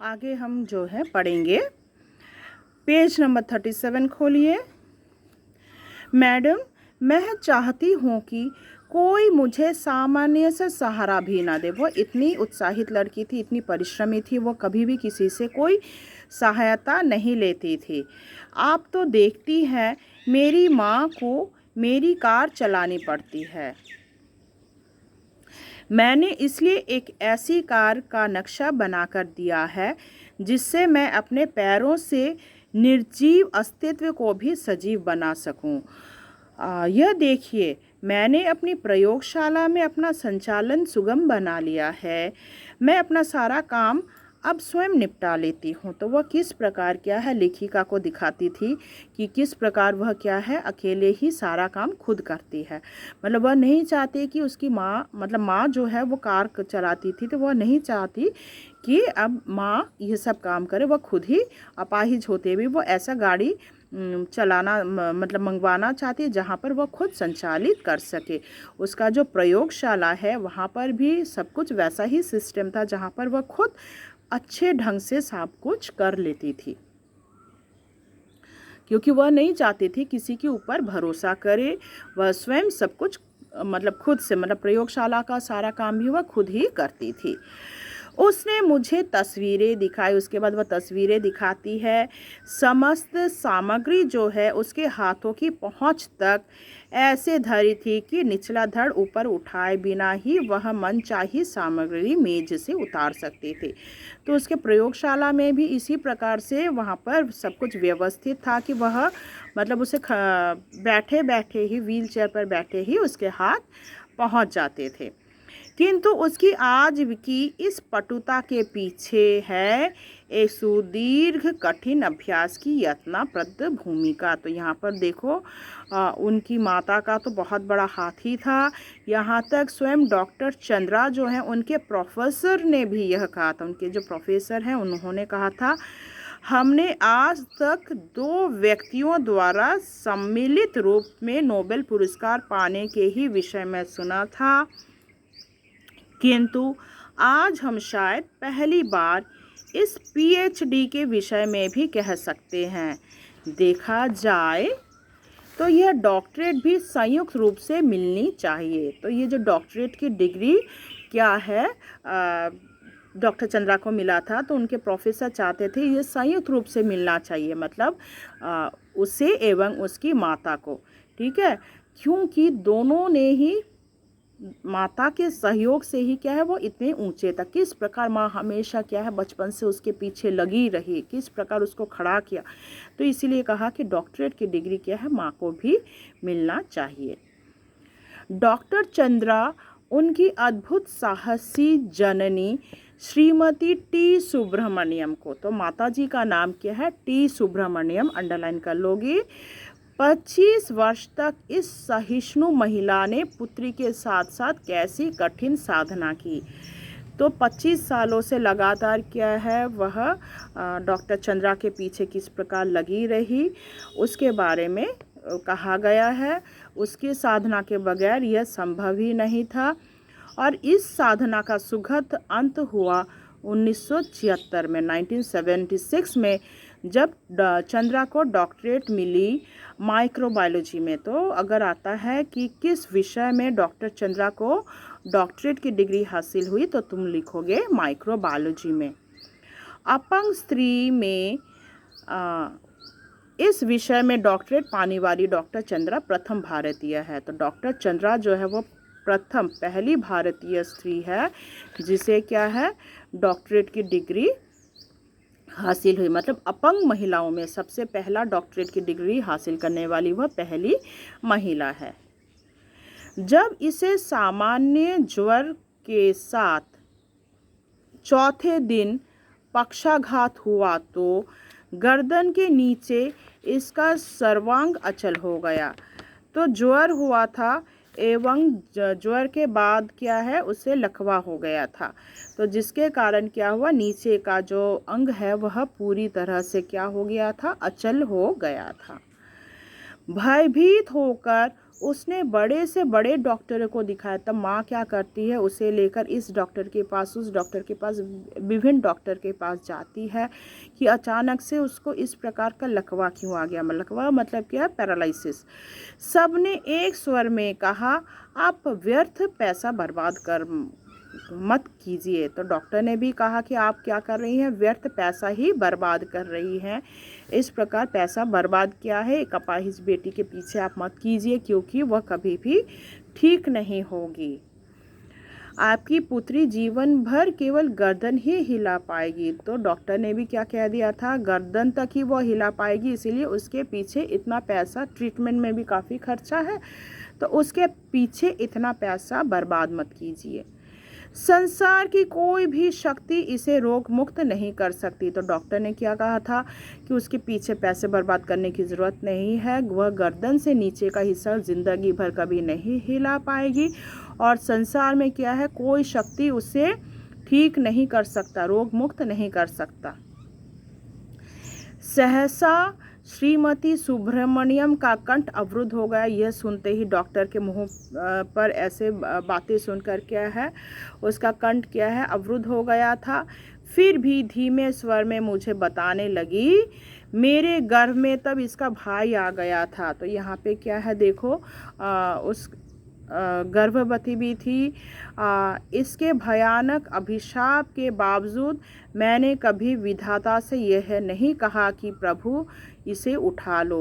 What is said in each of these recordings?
आगे हम जो है पढ़ेंगे। पेज नंबर 37 खोलिए। मैडम, मैं चाहती हूँ कि कोई मुझे सामान्य से सहारा भी ना दे। वो इतनी उत्साहित लड़की थी, इतनी परिश्रमी थी, वो कभी भी किसी से कोई सहायता नहीं लेती थी। आप तो देखती हैं, मेरी माँ को मेरी कार चलानी पड़ती है। मैंने इसलिए एक ऐसी कार का नक्शा बनाकर दिया है जिससे मैं अपने पैरों से निर्जीव अस्तित्व को भी सजीव बना सकूं। यह देखिए, मैंने अपनी प्रयोगशाला में अपना संचालन सुगम बना लिया है। मैं अपना सारा काम अब स्वयं निपटा लेती हूँ। तो वह किस प्रकार क्या है लेखिका को दिखाती थी कि किस प्रकार वह क्या है अकेले ही सारा काम खुद करती है। मतलब वह नहीं चाहती कि उसकी माँ, मतलब माँ जो है वो कार चलाती थी, तो वह नहीं चाहती कि अब माँ ये सब काम करे। वह खुद ही अपाहिज होते हुए वो ऐसा गाड़ी चलाना मतलब मंगवाना चाहती है जहाँ पर वह खुद संचालित कर सके। उसका जो प्रयोगशाला है वहाँ पर भी सब कुछ वैसा ही सिस्टम था जहाँ पर वह खुद अच्छे ढंग से सब कुछ कर लेती थी, क्योंकि वह नहीं चाहती थी किसी के ऊपर भरोसा करे। वह स्वयं सब कुछ मतलब खुद से, मतलब प्रयोगशाला का सारा काम भी वह खुद ही करती थी। उसने मुझे तस्वीरें दिखाई। उसके बाद वह तस्वीरें दिखाती है। समस्त सामग्री जो है उसके हाथों की पहुंच तक ऐसे धरी थी कि निचला धड़ ऊपर उठाए बिना ही वह मनचाही सामग्री मेज से उतार सकती थी। तो उसके प्रयोगशाला में भी इसी प्रकार से वहाँ पर सब कुछ व्यवस्थित था कि वह मतलब उसे बैठे बैठे ही, व्हील चेयर पर बैठे ही उसके हाथ पहुँच जाते थे। किंतु उसकी आज की इस पटुता के पीछे है एक सुदीर्घ कठिन अभ्यास की यत्नप्रद भूमिका। तो यहाँ पर देखो उनकी माता का तो बहुत बड़ा हाथ ही था। यहाँ तक स्वयं डॉक्टर चंद्रा जो हैं उनके प्रोफेसर ने भी यह कहा था। उनके जो प्रोफेसर हैं उन्होंने कहा था, हमने आज तक 2 व्यक्तियों द्वारा सम्मिलित रूप में नोबेल पुरस्कार पाने के ही विषय में सुना था, किंतु आज हम शायद पहली बार इस पीएचडी के विषय में भी कह सकते हैं। देखा जाए तो यह डॉक्टरेट भी संयुक्त रूप से मिलनी चाहिए। तो ये जो डॉक्टरेट की डिग्री क्या है डॉक्टर चंद्रा को मिला था, तो उनके प्रोफेसर चाहते थे ये संयुक्त रूप से मिलना चाहिए, मतलब उसे एवं उसकी माता को। ठीक है, क्योंकि दोनों ने ही माता के सहयोग से ही क्या है वो इतने ऊंचे तक, किस प्रकार माँ हमेशा क्या है बचपन से उसके पीछे लगी रही, किस प्रकार उसको खड़ा किया। तो इसीलिए कहा कि डॉक्टरेट की डिग्री क्या है माँ को भी मिलना चाहिए। डॉक्टर चंद्रा उनकी अद्भुत साहसी जननी श्रीमती टी सुब्रमण्यम को, तो माता जी का नाम क्या है टी सुब्रमण्यम, अंडरलाइन कर लोगे। 25 वर्ष तक इस सहिष्णु महिला ने पुत्री के साथ साथ कैसी कठिन साधना की। तो 25 सालों से लगातार क्या है वह डॉक्टर चंद्रा के पीछे किस प्रकार लगी रही उसके बारे में कहा गया है। उसकी साधना के बगैर यह संभव ही नहीं था। और इस साधना का सुखद अंत हुआ 1976 में, 1976 में, जब चंद्रा को डॉक्टरेट मिली माइक्रोबायोलॉजी में। तो अगर आता है कि किस विषय में डॉक्टर चंद्रा को डॉक्टरेट की डिग्री हासिल हुई, तो तुम लिखोगे माइक्रोबायोलॉजी में। अपंग स्त्री में इस विषय में डॉक्टरेट पाने वाली डॉक्टर चंद्रा प्रथम भारतीय है। तो डॉक्टर चंद्रा जो है वो प्रथम, पहली भारतीय स्त्री है जिसे क्या है डॉक्टरेट की डिग्री हासिल हुई। मतलब अपंग महिलाओं में सबसे पहला डॉक्टरेट की डिग्री हासिल करने वाली वह पहली महिला है। जब इसे सामान्य ज्वर के साथ चौथे दिन पक्षाघात हुआ तो गर्दन के नीचे इसका सर्वांग अचल हो गया। तो ज्वर हुआ था एवं ज्वर के बाद क्या है उसे लकवा हो गया था, तो जिसके कारण क्या हुआ नीचे का जो अंग है वह पूरी तरह से क्या हो गया था, अचल हो गया था। भयभीत होकर उसने बड़े से बड़े डॉक्टर को दिखाया। तब माँ क्या करती है, उसे लेकर इस डॉक्टर के पास, उस डॉक्टर के पास, विभिन्न डॉक्टर के पास जाती है कि अचानक से उसको इस प्रकार का लकवा क्यों आ गया। लकवा मतलब क्या है, पैरालिसिस। सब ने एक स्वर में कहा, आप व्यर्थ पैसा बर्बाद कर मत कीजिए। तो डॉक्टर ने भी कहा कि आप क्या कर रही हैं, व्यर्थ पैसा ही बर्बाद कर रही हैं। इस प्रकार पैसा बर्बाद किया है, एक अपाहिज बेटी के पीछे आप मत कीजिए, क्योंकि वह कभी भी ठीक नहीं होगी। आपकी पुत्री जीवन भर केवल गर्दन ही हिला पाएगी। तो डॉक्टर ने भी क्या कह दिया था, गर्दन तक ही वो हिला पाएगी, इसीलिए उसके पीछे इतना पैसा, ट्रीटमेंट में भी काफ़ी खर्चा है, तो उसके पीछे इतना पैसा बर्बाद मत कीजिए। संसार की कोई भी शक्ति इसे रोग मुक्त नहीं कर सकती। तो डॉक्टर ने क्या कहा था कि उसके पीछे पैसे बर्बाद करने की ज़रूरत नहीं है, वह गर्दन से नीचे का हिस्सा ज़िंदगी भर कभी नहीं हिला पाएगी, और संसार में क्या है, कोई शक्ति उसे ठीक नहीं कर सकता, रोग मुक्त नहीं कर सकता। सहसा श्रीमती सुब्रमण्यम का कंठ अवरुद्ध हो गया। यह सुनते ही डॉक्टर के मुंह पर ऐसे बातें सुनकर क्या है, उसका कंठ क्या है, अवरुद्ध हो गया था। फिर भी धीमे स्वर में मुझे बताने लगी, मेरे गर्भ में तब इसका भाई आ गया था। तो यहाँ पे क्या है, देखो उस गर्भवती भी थी। इसके भयानक अभिशाप के बावजूद मैंने कभी विधाता से यह नहीं कहा कि प्रभु इसे उठा लो,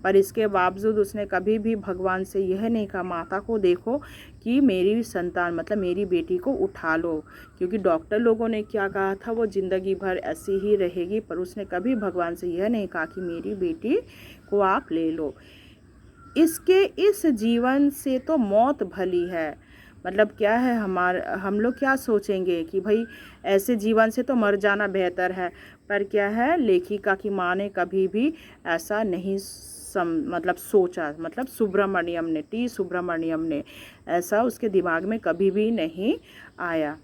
पर इसके बावजूद उसने कभी भी भगवान से यह नहीं कहा, माता को देखो, कि मेरी संतान मतलब मेरी बेटी को उठा लो, क्योंकि डॉक्टर लोगों ने क्या कहा था, वो ज़िंदगी भर ऐसी ही रहेगी, पर उसने कभी भगवान से यह नहीं कहा कि मेरी बेटी को आप ले लो। इसके इस जीवन से तो मौत भली है। मतलब क्या है, हम लोग क्या सोचेंगे कि भाई ऐसे जीवन से तो मर जाना बेहतर है, पर क्या है, लेखिका की माँ ने कभी भी ऐसा नहीं सोचा, मतलब सुब्रमण्यम ने ऐसा उसके दिमाग में कभी भी नहीं आया।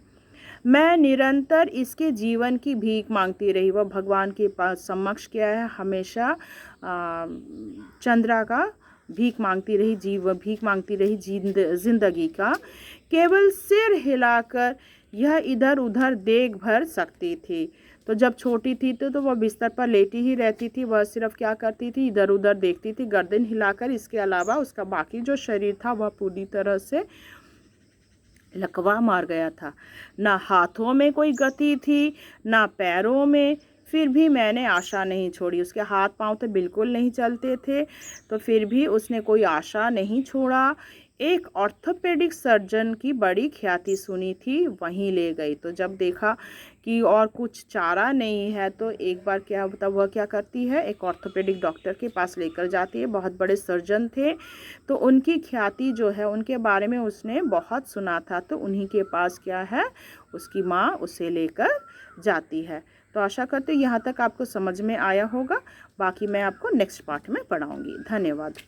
मैं निरंतर इसके जीवन की भीख मांगती रही। वह भगवान के पास समक्ष क्या है, हमेशा चंद्रा का भीख मांगती रही, जिंदगी का। केवल सिर हिलाकर यह इधर उधर देख भर सकती थी। तो जब छोटी थी तो वह बिस्तर पर लेटी ही रहती थी, वह सिर्फ क्या करती थी, इधर उधर देखती थी, गर्दन हिलाकर। इसके अलावा उसका बाकी जो शरीर था वह पूरी तरह से लकवा मार गया था। ना हाथों में कोई गति थी, ना पैरों में। फिर भी मैंने आशा नहीं छोड़ी। उसके हाथ पांव तो बिल्कुल नहीं चलते थे, तो फिर भी उसने कोई आशा नहीं छोड़ा। एक ऑर्थोपेडिक सर्जन की बड़ी ख्याति सुनी थी, वहीं ले गई। तो जब देखा कि और कुछ चारा नहीं है, तो एक बार क्या होता, वह क्या करती है, एक ऑर्थोपेडिक डॉक्टर के पास लेकर जाती है। बहुत बड़े सर्जन थे, तो उनकी ख्याति जो है, उनके बारे में उसने बहुत सुना था, तो उन्हीं के पास क्या है, उसकी माँ उसे लेकर जाती है। तो आशा करते यहाँ तक आपको समझ में आया होगा। बाकी मैं आपको नेक्स्ट पार्ट में पढ़ाऊँगी। धन्यवाद।